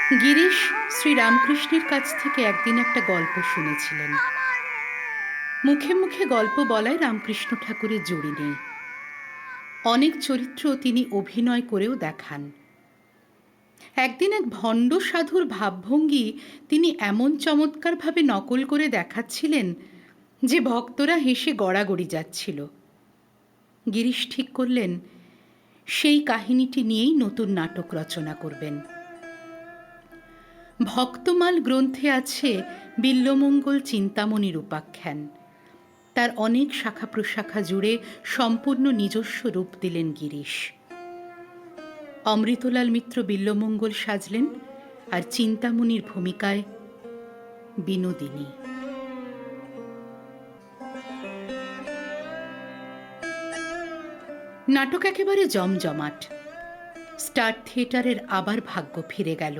গিরিশ শ্রীরামকৃষ্ণের কাছ থেকে একদিন একটা গল্প শুনেছিলেন। মুখে মুখে গল্প বলায় রামকৃষ্ণ ঠাকুরের জুড়ি নেই। অনেক চরিত্র তিনি অভিনয় করেও দেখান। একদিন এক ভণ্ড সাধুর ভাবভঙ্গি তিনি এমন চমৎকারভাবে নকল করে দেখাচ্ছিলেন যে ভক্তরা হেসে গড়াগড়ি যাচ্ছিল। গিরিশ ঠিক করলেন সেই কাহিনীটি নিয়েই নতুন নাটক রচনা করবেন। ভক্তমাল গ্রন্থে আছে বিল্বমঙ্গল চিন্তামণির উপাখ্যান। তার অনেক শাখা প্রশাখা জুড়ে সম্পূর্ণ নিজস্ব রূপ দিলেন গিরিশ। অমৃতলাল মিত্র বিল্বমঙ্গল সাজলেন, আর চিন্তামণির ভূমিকায় বিনোদিনী। নাটক একেবারে জমজমাট। স্টার থিয়েটারের আবার ভাগ্য ফিরে গেল।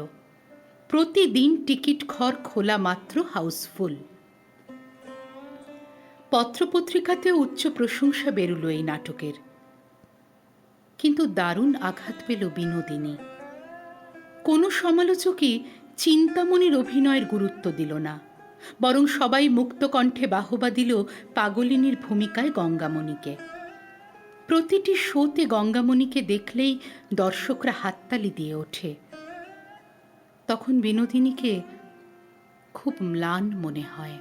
প্রতিদিন টিকিট ঘর খোলা মাত্র হাউসফুল। পত্রপত্রিকাতে উচ্চ প্রশংসা বেরুল এই নাটকের। কিন্তু দারুণ আঘাত পেল বিনোদিনী। কোনো সমালোচকই চিন্তামণির অভিনয়ের গুরুত্ব দিল না, বরং সবাই মুক্ত কণ্ঠে বাহবা দিল পাগলিনীর ভূমিকায় গঙ্গামণিকে। প্রতিটি শোতে গঙ্গামণিকে দেখলেই দর্শকরা হাততালি দিয়ে ওঠে। তখন বিনোদিনীকে খুব ম্লান মনে হয়।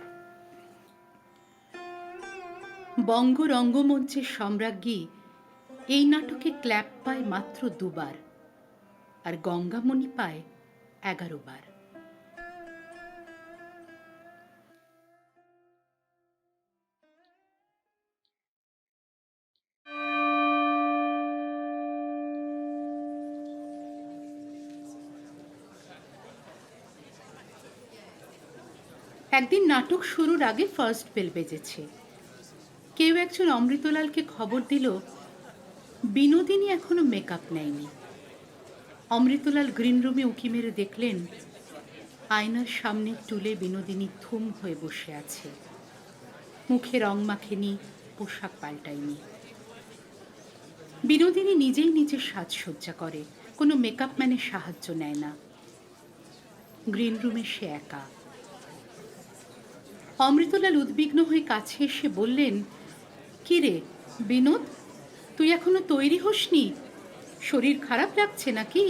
বঙ্গ রঙ্গমঞ্চের সম্রাজ্ঞী এই নাটকে ক্ল্যাপ পায় মাত্র 2 বার, আর গঙ্গামণি পায় 11 বার। একদিন নাটক শুরুর আগে ফার্স্ট বেল বেজেছে। কেউ একজন অমৃতলালকে খবর দিল বিনোদিনী এখনো মেকআপ নেয়নি। অমৃতলাল গ্রিন রুমে উঁকি মেরে দেখলেন আয়নার সামনে টুলে বিনোদিনী থুম হয়ে বসে আছে। মুখে রং মাখেনি, পোশাক পাল্টায়নি। বিনোদিনী নিজেই নিজের সাজসজ্জা করে, কোনো মেকআপ ম্যানের সাহায্য নেয় না। গ্রিন রুমে সে একা। অমৃতলাল উদ্বিগ্ন হয়ে কাছে এসে বললেন, কি রে বিনোদ, তুই এখনো তৈরি হসনি? শরীর খারাপ লাগছে নাকি?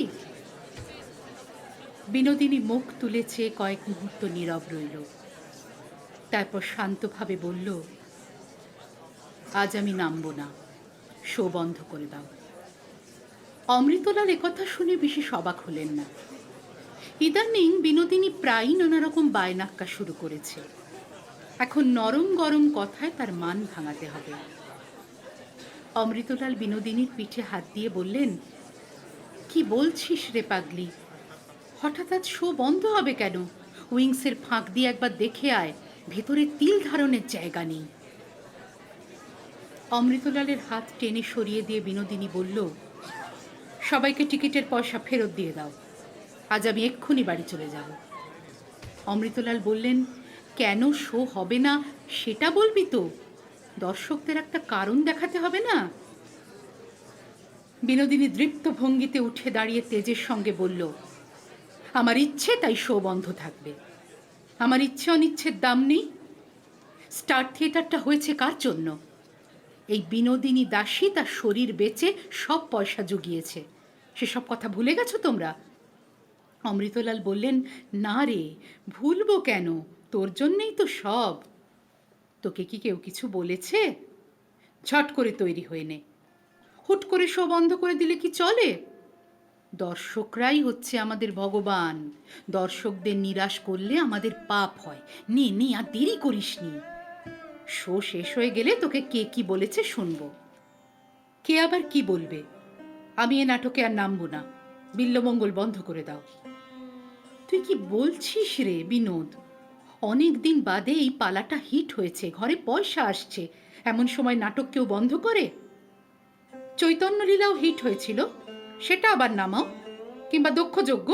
বিনোদিনী মুখ তুলেছে, কয়েক মুহূর্ত নীরব রইল। তারপর শান্তভাবে বলল, আজ আমি নামব না, শো বন্ধ করে দাও। অমৃতলাল একথা শুনে বিশেষ অবাক হলেন না। ইদানিং বিনোদিনী প্রায়ই নানা রকম বায়নাক্কা শুরু করেছে। এখন নরম গরম কথায় তার মান ভাঙাতে হবে। অমৃতলাল বিনোদিনীর পিঠে হাত দিয়ে বললেন, কি বলছিস রে পাগলি? হঠাৎ আজ শো বন্ধ হবে কেন? উইংসের ফাঁক দিয়ে একবার দেখে আয়, ভেতরে তিল ধারণের জায়গা নেই। অমৃতলালের হাত টেনে সরিয়ে দিয়ে বিনোদিনী বলল, সবাইকে টিকিটের পয়সা ফেরত দিয়ে দাও, আজ আমি এক্ষুনি বাড়ি চলে যাব। অমৃতলাল বললেন, কেন শো হবে না সেটা বলবি তো? দর্শকদের একটা কারণ দেখাতে হবে না? বিনোদিনী দৃপ্ত ভঙ্গিতে উঠে দাঁড়িয়ে তেজের সঙ্গে বলল, আমার ইচ্ছে তাই শো বন্ধ থাকবে। আমার ইচ্ছে অনিচ্ছের দাম নেই। স্টার থিয়েটারটা হয়েছে কার জন্য? এই বিনোদিনী দাসী তার শরীর বেচে সব পয়সা জুগিয়েছে। সেসব কথা ভুলে গেছো তোমরা? অমৃতলাল বললেন, না রে, ভুলবো কেন? তোর জন্যেই তো সব। তোকে কি কেউ কিছু বলেছে? ঝট করে তৈরি হয়ে নে। হুট করে শো বন্ধ করে দিলে কি চলে? দর্শকরাই হচ্ছে আমাদের ভগবান। দর্শকদের নিরাশ করলে আমাদের পাপ হয়। নে নে, আর দেরি করিস নি। শো শেষ হয়ে গেলে তোকে কে কি বলেছে শুনবো। কে আবার কি বলবে? আমি এ নাটকে আর নামবো না, বিল্বমঙ্গল বন্ধ করে দাও। তুই কি বলছিস রে বিনোদ? অনেক দিন বাদে এই পালাটা হিট হয়েছে, ঘরে পয়সা আসছে, এমন সময় নাটক কেউ বন্ধ করে? চৈতন্যলীলাও হিট হয়েছিল, সেটা আবার নামাও, কিংবা দক্ষযজ্ঞ।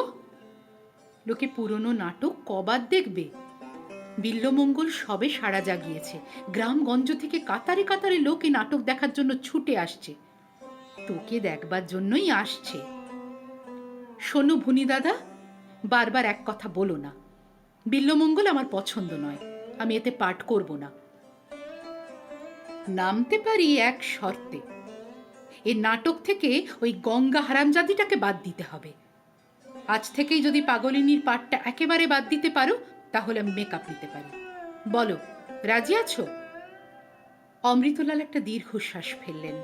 লোকে পুরনো নাটক কবার দেখবে? বিল্বমঙ্গল সবে সাড়া জাগিয়েছে। গ্রামগঞ্জ থেকে কাতারে কাতারে লোক এই নাটক দেখার জন্য ছুটে আসছে। তোকে দেখবার জন্যই আসছে। শোনো ভুনি দাদা, বারবার এক কথা বলো না। বিল্বমঙ্গল আমার পছন্দ নয়, আমি এতে পাঠ করব না। নামতে পারি এক শর্তে, এই নাটক থেকে ওই গঙ্গা হারামজাদিটাকে বাদ দিতে হবে। আজ থেকেই যদি পাগলিনীর পাঠটা একেবারে বাদ দিতে পারো, তাহলে আমি মেকআপ নিতে পারি। বলো, রাজি আছো? অমৃতলাল একটা দীর্ঘশ্বাস ফেললেন।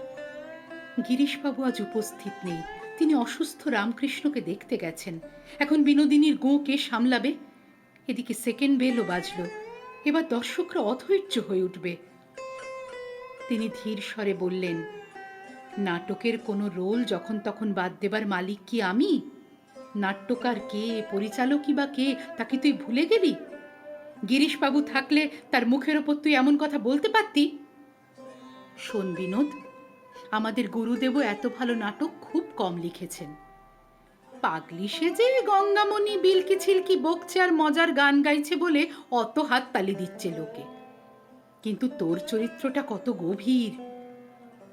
গিরিশবাবু আজ উপস্থিত নেই, তিনি অসুস্থ রামকৃষ্ণকে দেখতে গেছেন। এখন বিনোদিনীর গোঁ কে সামলাবে? এদিকে সেকেন্ড বেলও বাজল, এবার দর্শকরা অধৈর্য হয়ে উঠবে। তিনি ধীর স্বরে বললেন, নাটকের কোনো রোল যখন তখন বাদ দেবার মালিক কি আমি? নাট্যকার কে, পরিচালকই বা কে, তা কি তুই ভুলে গেলি? গিরিশবাবু থাকলে তার মুখের ওপর তুই এমন কথা বলতে পারতি? শোন বিনোদ, আমাদের গুরুদেবও এত ভালো নাটক খুব কম লিখেছেন। পাগলি সেজে গঙ্গামণি বিলকি ছিলকি বকছে আর মজার গান গাইছে বলে অত হাততালি দিচ্ছে লোকে, কিন্তু তোর চরিত্রটা কত গভীর।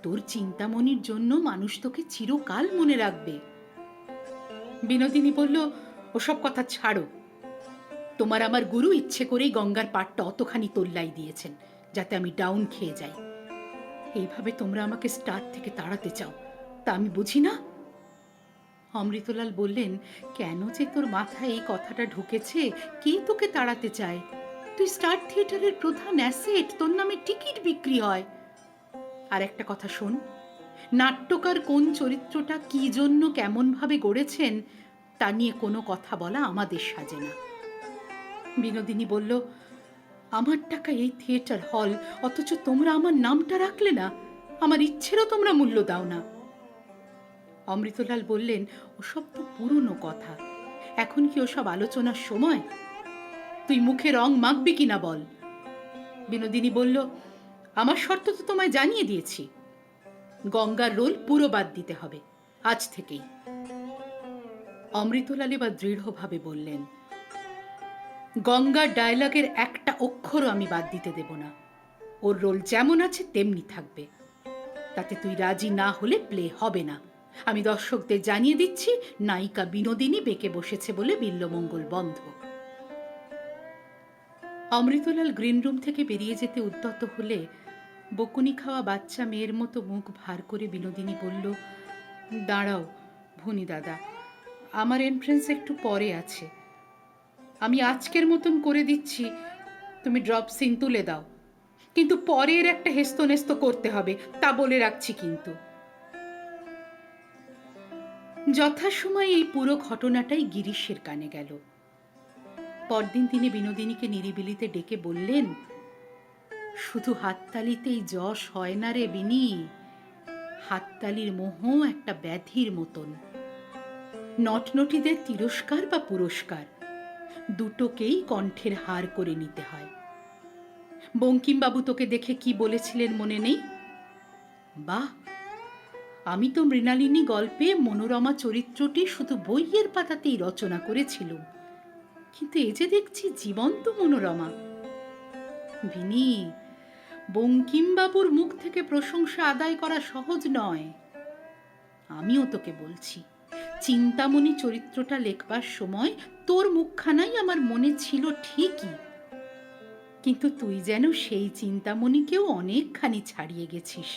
তোর চিন্তামণির জন্য মানুষ তোকে চিরকাল মনে রাখবে। বিনোদিনী বলল, ওসব কথা ছাড়ো। তোমার আমার গুরু ইচ্ছে করেই গঙ্গার পাড়টা অতখানি তোল্লাই দিয়েছেন যাতে আমি ডাউন খেয়ে যাই। এইভাবে তোমরা আমাকে স্টার থেকে তাড়াতে চাও, তা আমি বুঝি না। অমৃতলাল বললেন, কেন যে তোর মাথায় এই কথাটা ঢুকেছে? কে তোকে তাড়াতে চায়? তুই স্টার থিয়েটারের প্রধান অ্যাসেট, তোর নামে টিকিট বিক্রি হয়। আর একটা কথা শোন, নাট্যকার কোন চরিত্রটা কি জন্য কেমন ভাবে গড়েছেন তা নিয়ে কোনো কথা বলা আমাদের সাজে না। বিনোদিনী বলল, আমার টাকা এই থিয়েটার হল, অথচ তোমরা আমার নামটা রাখলে না, আমার ইচ্ছেরও তোমরা মূল্য দাও না। অমৃতলাল বললেন, ওসব তো পুরনো কথা, এখন কি ওসব আলোচনার সময়? তুই মুখে রং মাখবি কিনা বল। বিনোদিনী বলল, আমার শর্ত তো তোমায় জানিয়ে দিয়েছি, গঙ্গার রোল পুরো বাদ দিতে হবে আজ থেকেই। অমৃতলাল এবার দৃঢ়ভাবে বললেন, গঙ্গার ডায়লগের একটা অক্ষরও আমি বাদ দিতে দেব না, ওর রোল যেমন আছে তেমনি থাকবে। তাতে তুই রাজি না হলে প্লে হবে না। আমি দর্শকদের জানিয়ে দিচ্ছি, নায়িকা বিনোদিনী বেঁকে বসেছে বলে বিল্বমঙ্গল বন্ধ। অমৃতলাল গ্রিন রুম থেকে বেরিয়ে যেতে উদ্যত হলে বকুনি খাওয়া বাচ্চা মেয়ের মতো মুখ ভার করে বিনোদিনী বলল, দাঁড়াও ভনি দাদা, আমার এন্ট্রেন্স একটু পরে আছে, আমি আজকের মতন করে দিচ্ছি, তুমি ড্রপ সিন তুলে দাও, কিন্তু পরের একটা হেস্তনেস্ত করতে হবে, তা বলে রাখছি কিন্তু। যথাসময়ে এই পুরো ঘটনাটাই গিরিশের কানে গেল। পরদিন তিনি বিনোদিনীকে নিরিবিলিতে ডেকে বললেন, শুধু হাততালিতেই যশ হয় না রে বিনি, হাততালির মোহ একটা ব্যাধির মতন। নটনটিদের তিরস্কার বা পুরস্কার দুটোকেই কণ্ঠের হার করে নিতে হয়। বঙ্কিমবাবু তোকে দেখে কি বলেছিলেন মনে নেই? বাহ, আমি তো মৃণালিনী গল্পে মনোরমা চরিত্রটি শুধু বইয়ের পাতাতেই রচনা করেছিলুম, কিন্তু এ যে দেখছি জীবন্ত মনোরমা। বিনি, বঙ্কিমবাবুর মুখ থেকে প্রশংসা আদায় করা সহজ নয়। আমিও তোকে বলছি, চিন্তামণি চরিত্রটা লেখবার সময় তোর মুখখানাই আমার মনে ছিল ঠিকই, কিন্তু তুই যেন সেই চিন্তামণিকেও অনেকখানি ছাড়িয়ে গেছিস।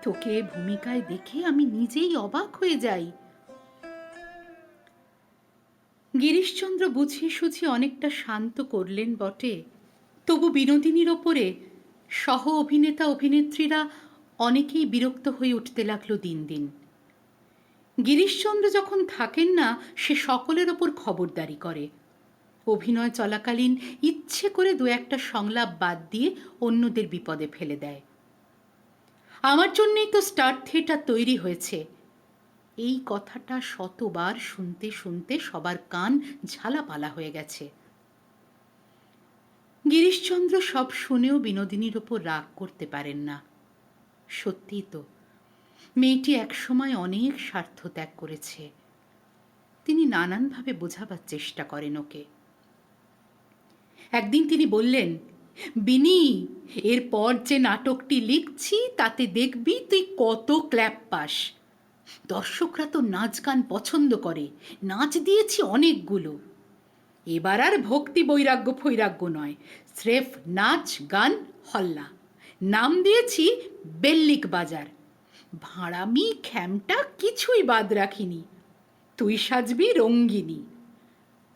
তোকে ভূমিকায় দেখে আমি নিজেই অবাক হয়ে যাই। গিরিশচন্দ্র বুঝিয়ে সুঝিয়ে অনেকটা শান্ত করলেন বটে, তবু বিনোদিনীর ওপরে সহ অভিনেতা অভিনেত্রীরা অনেকেই বিরক্ত হয়ে উঠতে লাগলো দিন দিন। গিরিশচন্দ্র যখন থাকেন না, সে সকলের ওপর খবরদারি করে। অভিনয় চলাকালীন ইচ্ছে করে দু একটা সংলাপ বাদ দিয়ে অন্যদের বিপদে ফেলে দেয়। আমার জন্যই তো স্টার থিয়েটার তৈরি হয়েছে, এই কথাটা শতবার শুনতে শুনতে সবার কান ঝালাপালা হয়ে গেছে। গিরিশচন্দ্র সব শুনেও বিনোদিনীর ওপর রাগ করতে পারেন না। সত্যিই তো, মেয়েটি একসময় অনেক স্বার্থ ত্যাগ করেছে। তিনি নানানভাবে বোঝাবার চেষ্টা করেন ওকে। একদিন তিনি বললেন, বিনি, এরপর যে নাটকটি লিখছি তাতে দেখবি তুই কত ক্ল্যাপ পাস। দর্শকরা তো নাচ গান পছন্দ করে, নাচ দিয়েছি অনেকগুলো। এবার আর ভক্তি বৈরাগ্য ফৈরাগ্য নয়, স্রেফ নাচ গান হল্লা। নাম দিয়েছি বেল্লিক বাজার। ভাঁড়ামি খ্যামটা কিছুই বাদ রাখিনি। তুই সাজবি রঙ্গিনী।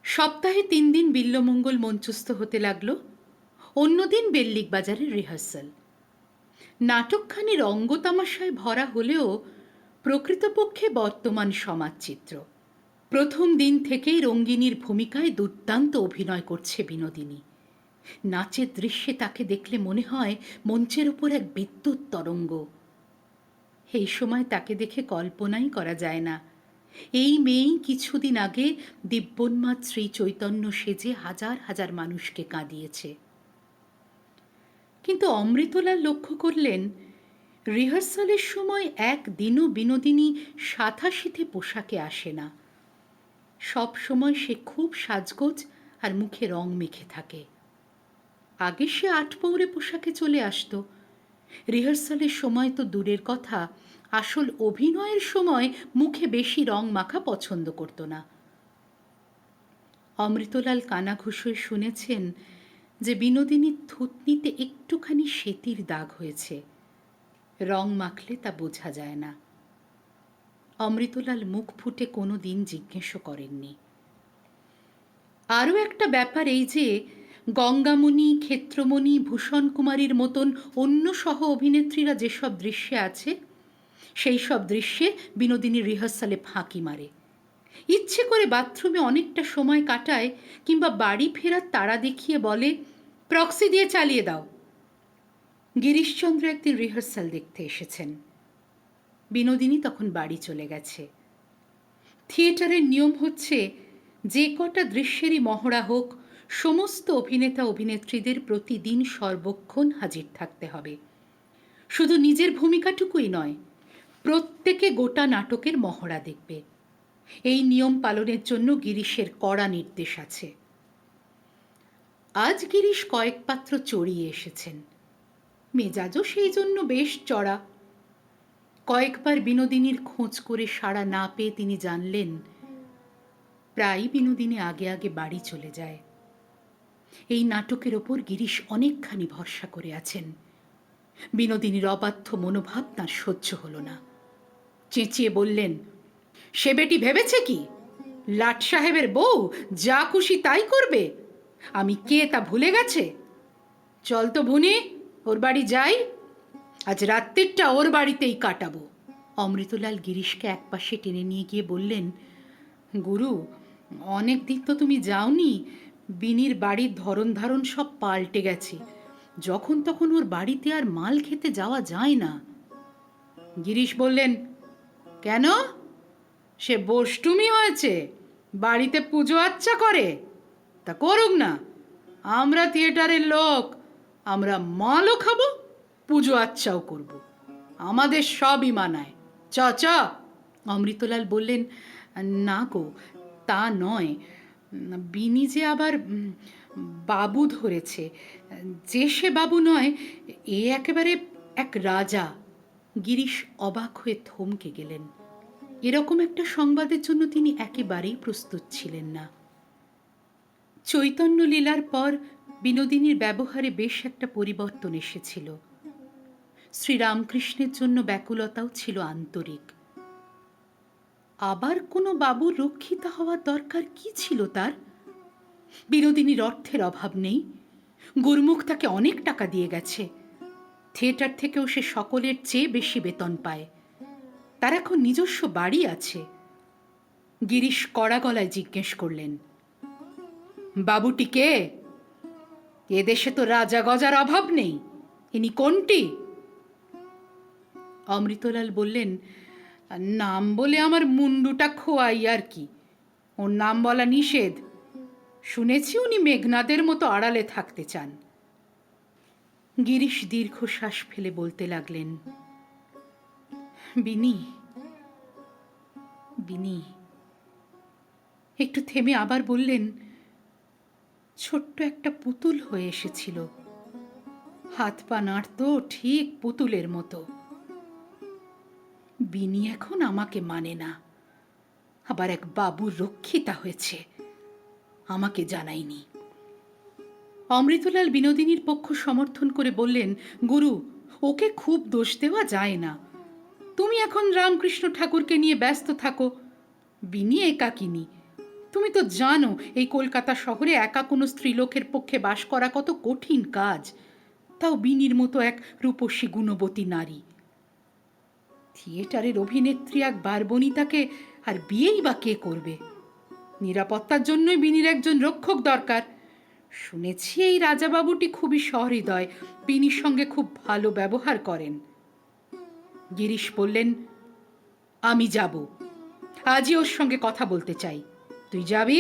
সপ্তাহে 3 দিন বিল্বমঙ্গল মঞ্চস্থ হতে লাগলো। অন্যদিন বেল্লিক বাজারের রিহার্সাল। নাটকখানি রঙ্গতামাশায় ভরা হলেও প্রকৃতপক্ষে বর্তমান সমাজচিত্র। প্রথম দিন থেকেই রঙ্গিনীর ভূমিকায় দুর্দান্ত অভিনয় করছে বিনোদিনী। নাচের দৃশ্যে তাকে দেখলে মনে হয় মঞ্চের ওপর এক বিদ্যুৎ তরঙ্গ। এই সময় তাকে দেখে কল্পনাই করা যায় না এই মেয়েই কিছুদিন আগে দিব্যোন্মাদ শ্রী চৈতন্য সেজে হাজার হাজার মানুষকে কাঁদিয়েছে। কিন্তু অমৃতলাল লক্ষ্য করলেন, রিহার্সালের সময় একদিনও বিনোদিনী সাদাসিধে পোশাকে আসে না। সব সময় সে খুব সাজগোজ আর মুখে রং মেখে থাকে। আগে সে 8 পৌরে পোশাকে চলে আসতো। রিহার্সালের সময় তো দূরের কথা, আসল অভিনয়ের সময় মুখে বেশি রং মাখা পছন্দ করত না। অমৃতলাল কানাঘুষোয় শুনেছেন যে বিনোদিনীর থুতনিতে একটুখানি সেতির দাগ হয়েছে। রং মাখলে তা বোঝা যায় না। অমৃতলাল মুখ ফুটে কোনো দিন জিজ্ঞেসও করেননি। আরও একটা ব্যাপার এই যে গঙ্গামণি, ক্ষেত্রমণি, ভূষণ কুমারীর মতন অন্য সহ অভিনেত্রীরা যেসব দৃশ্যে আছে, সেই সব দৃশ্যে বিনোদিনীর রিহার্সালে ফাঁকি মারে। ইচ্ছে করে বাথরুমে অনেকটা সময় কাটায়, কিংবা বাড়ি ফেরার তাড়া দেখিয়ে বলে, প্রক্সি দিয়ে চালিয়ে দাও। গিরিশচন্দ্র একদিন রিহার্সাল দেখতে এসেছেন। বিনোদিনী তখন বাড়ি চলে গেছে। থিয়েটারের নিয়ম হচ্ছে যে কটা দৃশ্যেরই মহড়া হোক, সমস্ত অভিনেতা অভিনেত্রীদের প্রতিদিন সর্বক্ষণ হাজির থাকতে হবে। শুধু নিজের ভূমিকাটুকুই নয়, প্রত্যেকে গোটা নাটকের মহড়া দেখবে। এই নিয়ম পালনের জন্য গিরিশের কড়া নির্দেশ আছে। আজ গিরিশ কয়েক পাত্র চড়িয়ে এসেছেন। মেজাজও সেই জন্য বেশ চড়া। কয়েকবার বিনোদিনীর খোঁজ করে সাড়া না পেয়ে তিনি জানলেন, প্রায় বিনোদিনী আগে আগে বাড়ি চলে যায়। এই নাটকের ওপর গিরিশ অনেকখানি ভরসা করে আছেন। বিনোদিনীর অবাধ্য মনোভাব তাঁর সহ্য হল না। চেঁচিয়ে বললেন, সে বেটি ভেবেছে কি লাট সাহেবের বউ যা খুশি তাই করবে? আমি কে তা ভুলে গেছে? চল তো ভুনি, ওর বাড়ি যাই। আজ রাত্রিটা ওর বাড়িতেই কাটাবো। অমৃতলাল গিরিশকে একপাশে টেনে নিয়ে গিয়ে বললেন, গুরু, অনেক দিন তো তুমি যাওনি। বিনির বাড়ির ধরন ধারণ সব পাল্টে গেছে। যখন তখন ওর বাড়িতে আর মাল খেতে যাওয়া যায় না। গিরিশ বললেন, কেন? সে বষ্টুমি হয়েছে, বাড়িতে পুজো আচ্চা করে? তা করুক না, আমরা থিয়েটারের লোক, আমরা মালও খাবো, পুজো আচ্চাও করব, আমাদের সবই মানায়। চ চ। অমৃতলাল বললেন, না গো, তা নয়। বিনি যে আবার বাবু ধরেছে, যে সে বাবু নয়, এ একেবারে এক রাজা। গিরিশ অবাক হয়ে থমকে গেলেন। এরকম একটা সংবাদের জন্য তিনি একেবারেই প্রস্তুত ছিলেন না। চৈতন্য লীলার পর বিনোদিনীর ব্যবহারে বেশ একটা পরিবর্তন এসেছিল। শ্রীরামকৃষ্ণের জন্য ব্যাকুলতাও ছিল আন্তরিক। আবার কোনো বাবুর রক্ষিতা হওয়ার দরকার কি ছিল তার? বিনোদিনীর অর্থের অভাব নেই। গুরুমুখ তাকে অনেক টাকা দিয়ে গেছে। থিয়েটার থেকেও সে সকলের চেয়ে বেশি বেতন পায়। তার এখন নিজস্ব বাড়ি আছে। গিরিশ কড়া গলায় জিজ্ঞেস করলেন, বাবুটি কে? এদেশে তো রাজা গজার অভাব নেই, ইনি কোনটি? অমৃতলাল বললেন, নাম বলে আমার মুন্ডুটা খোয়াই আর কি, ওর নাম বলা নিষেধ। শুনেছি উনি মেঘনাদের মতো আড়ালে থাকতে চান। গিরিশ দীর্ঘশ্বাস ফেলে বলতে লাগলেন, বিনি, বিনি। একটু থেমে আবার বললেন, ছোট্ট একটা পুতুল হয়ে এসেছিল, হাত পা নাড়ত ঠিক পুতুলের মতো। বিনি এখন আমাকে মানে না, আবার এক বাবুর রক্ষিতা হয়েছে, আমাকে জানায়নি। অমৃতলাল বিনোদিনীর পক্ষ সমর্থন করে বললেন, গুরু, ওকে খুব দোষ দেওয়া যায় না। তুমি এখন রামকৃষ্ণ ঠাকুরকে নিয়ে ব্যস্ত থাকো। বিনি একাকিনী, তুমি তো জানো এই কলকাতা শহরে একা কোনো স্ত্রীলোকের পক্ষে বাস করা কত কঠিন কাজ, তাও বিনির মতো এক রূপসী গুণবতী নারী। থিয়েটারের অভিনেত্রী এক বারবনিতাকে আর বিয়েই বা কে করবে? নিরাপত্তার জন্যই বিনির একজন রক্ষক দরকার। শুনেছি এই রাজাবাবুটি খুবই সহৃদয়, বিনির সঙ্গে খুব ভালো ব্যবহার করেন। গিরিশ বললেন, আমি যাব, আজই ওর সঙ্গে কথা বলতে চাই। তুই যাবি?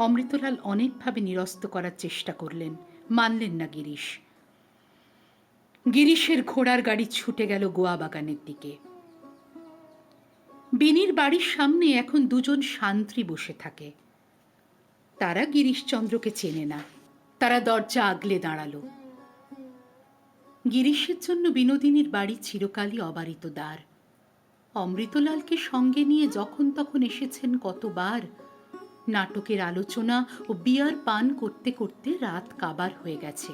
অমৃতলাল অনেকভাবে নিরস্ত করার চেষ্টা করলেন, মানলেন না গিরিশ। গিরিশের ঘোড়ার গাড়ি ছুটে গেল গোয়া বাগানের দিকে। বিনির বাড়ির সামনে এখন দুজন শান্ত্রী বসে থাকে। তারা গিরিশচন্দ্রকে চেনে না। তারা দরজা আগলে দাঁড়ালো। গিরিশের জন্য বিনোদিনীর বাড়ি চিরকালই অবারিত দ্বার। অমৃতলালকে সঙ্গে নিয়ে যখন তখন এসেছেন কতবার। নাটকের আলোচনা ও বিয়ার পান করতে করতে রাত কাবার হয়ে গেছে।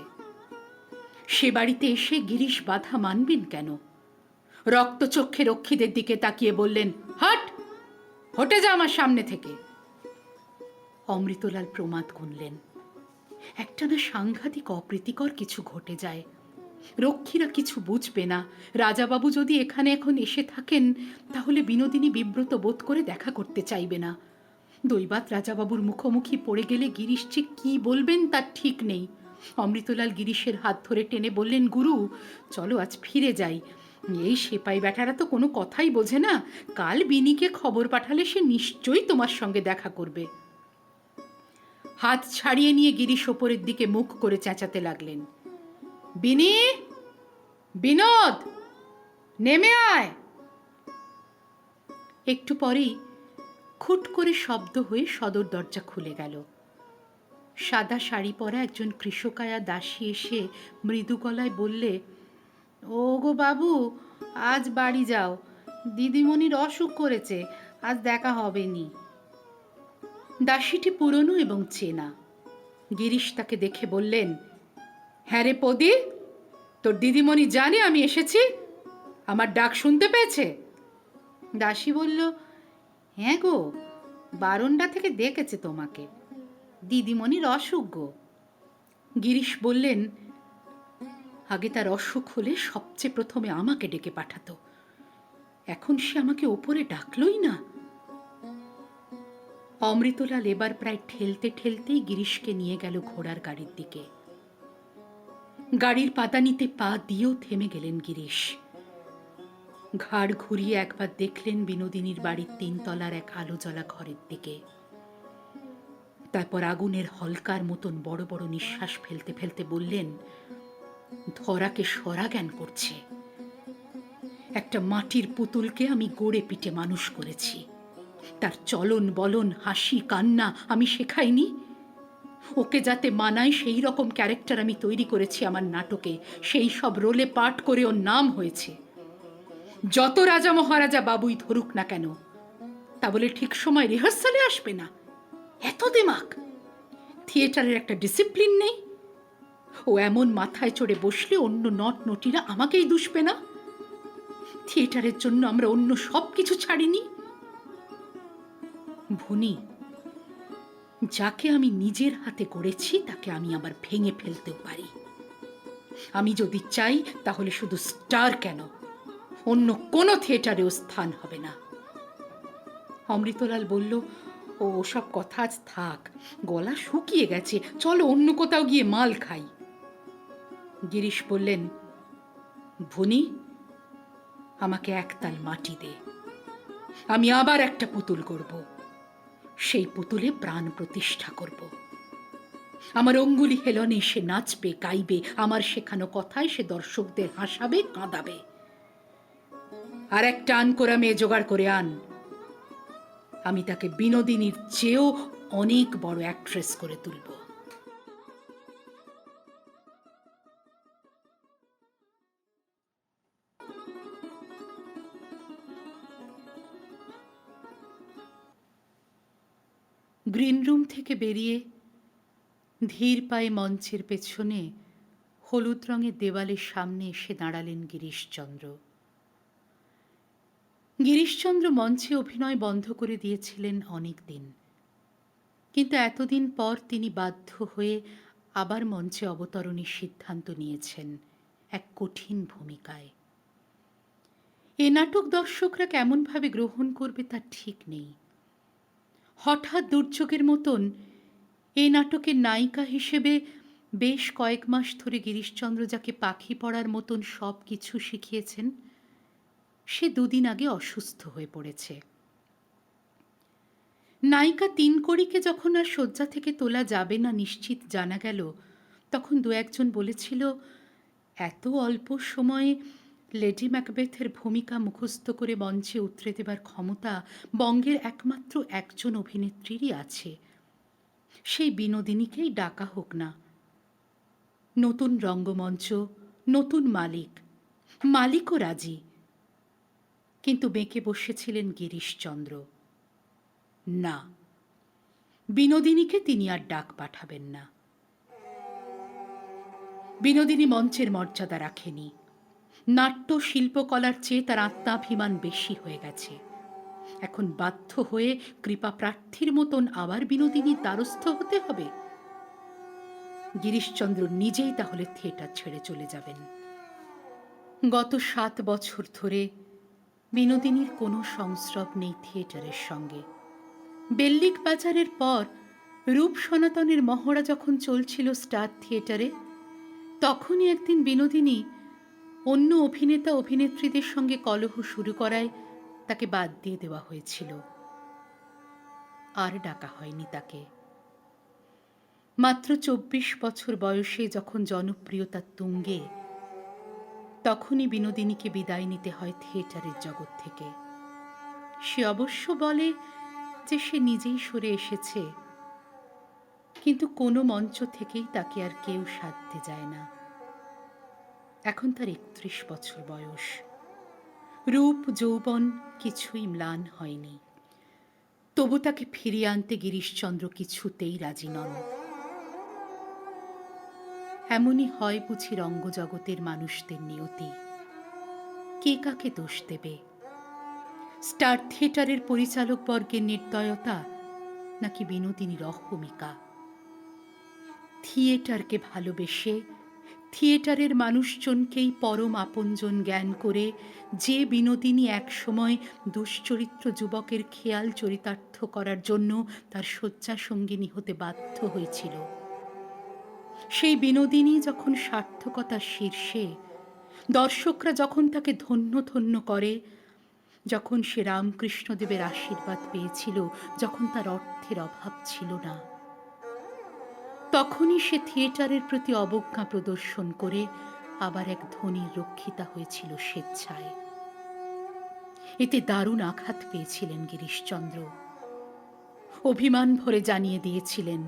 সে বাড়িতে এসে গিরিশ বাধা মানবেন কেন? রক্তচক্ষে রক্ষীদের দিকে তাকিয়ে বললেন, হট, হটে যা আমার সামনে থেকে। অমৃতলাল প্রমাদ গুনলেন। একটা না সাংঘাতিক অপ্রীতিকর কিছু ঘটে যায়। রক্ষীরা কিছু বুঝবে না। রাজাবাবু যদি এখানে এখন এসে থাকেন, তাহলে বিনোদিনী বিব্রত বোধ করে দেখা করতে চাইবে না। দৈবাত রাজাবাবুর মুখোমুখি পড়ে গেলে গিরিশ যে কি বলবেন তার ঠিক নেই। অমৃতলাল গিরিশের হাত ধরে টেনে বললেন, গুরু, চলো আজ ফিরে যাই। এই সেপাই ব্যাটারা তো কোনো কথাই বোঝে না। কাল বিনিকে খবর পাঠালে সে নিশ্চয়ই তোমার সঙ্গে দেখা করবে। হাত ছাড়িয়ে নিয়ে গিরিশ ওপরের দিকে মুখ করে চেঁচাতে লাগলেন, বিনি, বিনোদ, নেমে আয়। একটু পরেই খুট করে শব্দ হয়ে সদর দরজা খুলে গেল। সাদা শাড়ি পরা একজন কৃষকায়া দাসী এসে মৃদু গলায় বললে, ও গো বাবু, আজ বাড়ি যাও, দিদিমণির অসুখ করেছে, আজ দেখা হবে নি। দাসীটি পুরনো এবং চেনা। গিরিশ তাকে দেখে বললেন, হ্যাঁ রে পদি, তোর দিদিমণি জানে আমি এসেছি? আমার ডাক শুনতে পেয়েছে? দাসী বলল, হ্যাঁ গো, বারণ্ডা থেকে দেখেছে তোমাকে, দিদিমণির অসুখ গো। গিরিশ বললেন, আগে তার অসুখ হলে সবচেয়ে প্রথমে আমাকে ডেকে পাঠাতো, এখন সে আমাকে ওপরে ডাকলই না। অমৃতলাল এবার প্রায় ঠেলতে ঠেলতেই গিরিশকে নিয়ে গেল ঘোড়ার গাড়ির দিকে। গাড়ির পাদানিতে পা দিয়েও থেমে গেলেন গিরিশ। ঘাড় ঘুরিয়ে একবার দেখলেন বিনোদিনীর বাড়ির 3 তলার এক আলো জ্বলা ঘরের দিকে। তারপর আগুনের হলকার মতন বড় বড় নিঃশ্বাস ফেলতে ফেলতে বললেন, ধরাকে সরা জ্ঞান করছে। একটা মাটির পুতুলকে আমি গড়ে পিটে মানুষ করেছি। তার চলন বলন, হাসি কান্না আমি শেখাইনি। ওকে যাতে মানায় সেই রকম ক্যারেক্টার আমি তৈরি করেছি আমার নাটকে। সেই সব রোলে পাঠ করে ওর নাম হয়েছে। যত রাজা মহারাজা বাবুই ধরুক না কেন, তা বলে ঠিক সময় রিহার্সালে আসবে না? এত দিমাগ! থিয়েটারের একটা ডিসিপ্লিন নেই। ও এমন মাথায় চড়ে বসলে অন্য নট নটিরা আমাকেই দুষবে না? থিয়েটারের জন্য আমরা অন্য সব কিছু ছাড়িনি। ভুনি, যাকে আমি নিজের হাতে গড়েছি তাকে আমি আবার ভেঙে ফেলতেও পারি। আমি যদি চাই তাহলে শুধু স্টার কেন, অন্য কোনো থিয়েটারেও স্থান হবে না। অমৃতলাল বলল, ও সব কথা আজ থাক, গলা শুকিয়ে গেছে, চলো অন্য কোথাও গিয়ে মাল খাই। গিরিশ বললেন, ভুনি, আমাকে একতাল মাটি দে, আমি আবার একটা পুতুল গড়ব। সেই পুতুলে প্রাণ প্রতিষ্ঠা করব। আমার অঙ্গুলি হেলনে সে নাচবে, গাইবে, আমার শেখানো কথায় সে দর্শকদের হাসাবে, কাঁদাবে। আর একটা আনকোরা মেয়ে জোগাড় করে আন, আমি তাকে বিনোদিনীর চেয়েও অনেক বড় অ্যাক্ট্রেস করে তুলব। গ্রিন রুম থেকে বেরিয়ে ধীর পায়ে মঞ্চের পেছনে হলুদ রঙের দেওয়ালের সামনে এসে দাঁড়ালেন গিরিশচন্দ্র। গিরিশচন্দ্র মঞ্চে অভিনয় বন্ধ করে দিয়েছিলেন অনেক দিন, কিন্তু এতদিন পর তিনি বাধ্য হয়ে আবার মঞ্চে অবতরণের সিদ্ধান্ত নিয়েছেন এক কঠিন ভূমিকায়। এ নাটক দর্শকরা কেমনভাবে গ্রহণ করবে তা ঠিক নেই। হঠাৎ দুর্যোগের মতন এই নাটকের নায়িকা হিসেবে বেশ কয়েক মাস ধরে গিরিশচন্দ্র যাকে পাখি পড়ার মতন সব কিছু শিখিয়েছেন, সে দুদিন আগে অসুস্থ হয়ে পড়েছে। নায়িকা তিনকড়িকে যখন আর শয্যা থেকে তোলা যাবে না নিশ্চিত জানা গেল, তখন দু একজন বলেছিল, এত অল্প সময়ে লেডি ম্যাকবেথের ভূমিকা মুখস্থ করে মঞ্চে উতরে দেবার ক্ষমতা বঙ্গের একমাত্র একজন অভিনেত্রীরই আছে, সেই বিনোদিনীকেই ডাকা হোক না। নতুন রঙ্গমঞ্চ, নতুন মালিকও রাজি, কিন্তু বেঁকে বসেছিলেন গিরিশচন্দ্র। না, বিনোদিনীকে তিনি আর ডাক পাঠাবেন না। বিনোদিনী মঞ্চের মর্যাদা রাখেনি। নাট্য শিল্পকলার চেয়ে তার আত্মাভিমান বেশি হয়ে গেছে। এখন বাধ্য হয়ে কৃপা প্রার্থীর মতন আবার বিনোদিনীর দ্বারস্থ হতে হবে। গিরিশচন্দ্র নিজেই তাহলে থিয়েটার ছেড়ে চলে যাবেন। গত 7 বছর ধরে বিনোদিনীর কোনো সংস্রব নেই থিয়েটারের সঙ্গে। বেল্লিক বাজারের পর রূপ সনাতনের মহড়া যখন চলছিল স্টার থিয়েটারে, তখনই একদিন বিনোদিনী অন্য অভিনেতা অভিনেত্রীদের সঙ্গে কলহ শুরু করায় তাকে বাদ দিয়ে দেওয়া হয়েছিল। আর ডাকা হয়নি তাকে। মাত্র 24 বছর বয়সে যখন জনপ্রিয়তার তুঙ্গে, তখনই বিনোদিনীকে বিদায় নিতে হয় থিয়েটারের জগৎ থেকে। সে অবশ্য বলে যে সে নিজেই সরে এসেছে, কিন্তু কোনো মঞ্চ থেকেই তাকে আর কেউ সাধতে যায় না। এখন তার 31 বছর বয়স। রূপ যৌবন কিছুই ম্লান হয়নি, তবু তাকে ফিরিয়ে আনতে গিরিশচন্দ্র কিছুতেই রাজি নন। এমনই হয় বুঝি রঙ্গজগতের মানুষদের নিয়তি। কে কাকে দোষ দেবে? স্টার থিয়েটারের পরিচালক বর্গের নির্দয়তা, নাকি বিনোদিনীর অহমিকা? থিয়েটারকে ভালোবেসে থিয়েটারের মানুষজনকেই পরম আপনজন জ্ঞান করে যে বিনোদিনী একসময় দুশ্চরিত্র যুবকের খেয়াল চরিতার্থ করার জন্য তার শয্যা সঙ্গিনী হতে বাধ্য হয়েছিল, সেই বিনোদিনী যখন সার্থকতার শীর্ষে, দর্শকরা যখন তাকে ধন্য ধন্য করে, যখন সে রামকৃষ্ণদেবের আশীর্বাদ পেয়েছিল, যখন তার অর্থের অভাব ছিল না, তখনই সে থিয়েটারের প্রতি অবজ্ঞা প্রদর্শন করে আবার এক ধনীর রক্ষিতা হয়েছিল স্বেচ্ছায়। এতে দারুণ আঘাত পেয়েছিলেন গিরিশচন্দ্র। অভিমান ভরে জানিয়ে দিয়েছিলেন,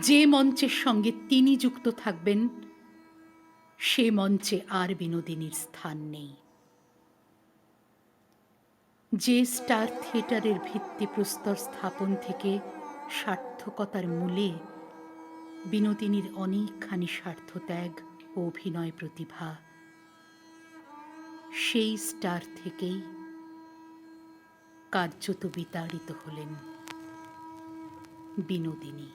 যে মঞ্চের সঙ্গে তিনি যুক্ত থাকবেন, সে মঞ্চে আর বিনোদিনীর স্থান নেই। যে স্টার থিয়েটারের ভিত্তিপ্রস্তর স্থাপন থেকে সার্থকতার মূলে বিনোদিনীর অনেকখানি স্বার্থত্যাগ ও অভিনয় প্রতিভা, সেই স্টার থেকেই কার্যত বিতাড়িত হলেন বিনোদিনী।